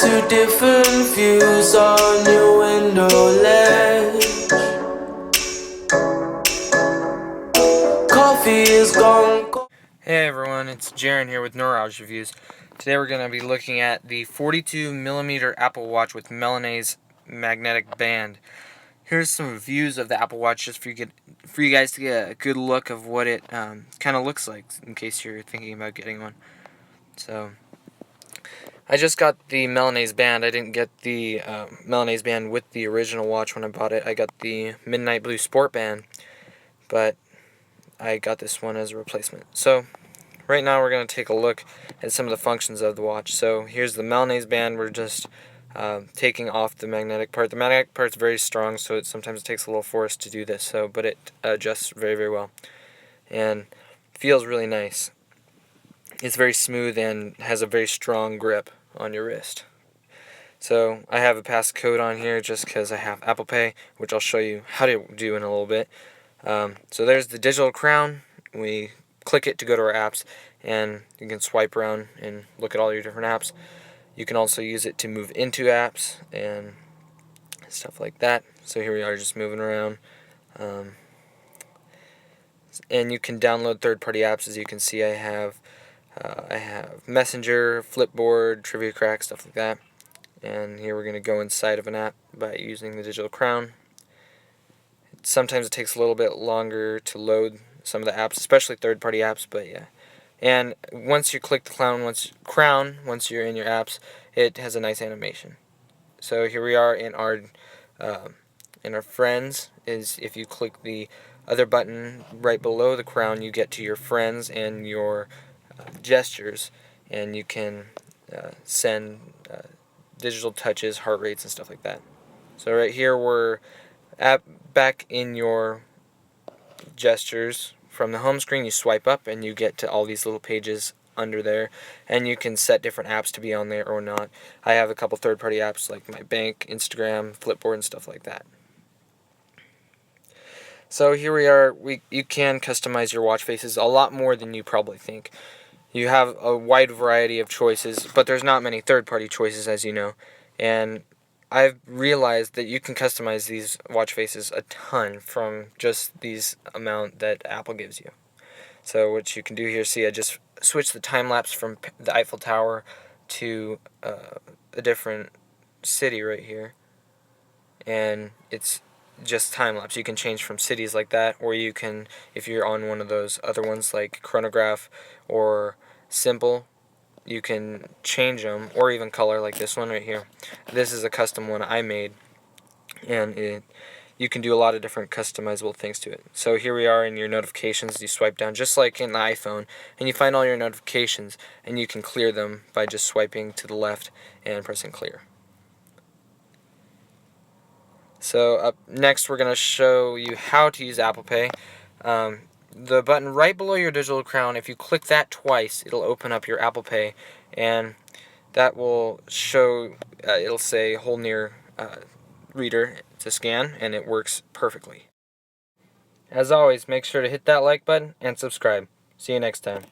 two different views on your window ledge. Coffee is gone. Hey everyone, it's Jaren here with Neurage Reviews. Today we're going to be looking at the 42mm Apple Watch with Milanese magnetic band. Here's some reviews of the Apple Watch just for you guys to get a good look of what it kind of looks like in case you're thinking about getting one. So, I just got the Milanese band. I didn't get the Milanese band with the original watch when I bought it. I got the Midnight Blue Sport band, but I got this one as a replacement. So, right now we're going to take a look at some of the functions of the watch. So, here's the Milanese band. We're just taking off the magnetic part. The magnetic part's very strong, so sometimes it takes a little force to do this. So, but it adjusts very, very well, and feels really nice. It's very smooth and has a very strong grip on your wrist. So I have a passcode on here just because I have Apple Pay, which I'll show you how to do in a little bit. So there's the digital crown. We click it to go to our apps, and you can swipe around and look at all your different apps. You can also use it to move into apps and stuff like that. So here we are just moving around. And you can download third-party apps. As you can see, I have Messenger, Flipboard, Trivia Crack, stuff like that. And here we're going to go inside of an app by using the digital crown. Sometimes it takes a little bit longer to load some of the apps, especially third-party apps, but yeah. And once you click the crown, once you're in your apps, it has a nice animation. So here we are in our friends. Is if you click the other button right below the crown, you get to your friends and your gestures, and you can send digital touches, heart rates, and stuff like that. So right here we're back in your gestures. From the home screen, you swipe up and you get to all these little pages under there, and you can set different apps to be on there or not. I have a couple third-party apps like my bank, Instagram, Flipboard, and stuff like that. So here we are. You can customize your watch faces a lot more than you probably think. You have a wide variety of choices, but there's not many third-party choices, as you know. And I've realized that you can customize these watch faces a ton from just these amount that Apple gives you. So what you can do here, see, I just switched the time lapse from the Eiffel Tower to a different city right here, and it's just time lapse. You can change from cities like that, or you can, if you're on one of those other ones like chronograph or simple, you can change them, or even color like this one right here. This is a custom one I made, and you can do a lot of different customizable things to it. So here we are in your notifications. You swipe down just like in the iPhone, and you find all your notifications, and you can clear them by just swiping to the left and pressing clear. So up next we're going to show you how to use Apple Pay. The button right below your digital crown, if you click that twice, it'll open up your Apple Pay, and that will show, it'll say hold near reader to scan, and it works perfectly. As always, make sure to hit that like button and subscribe. See you next time.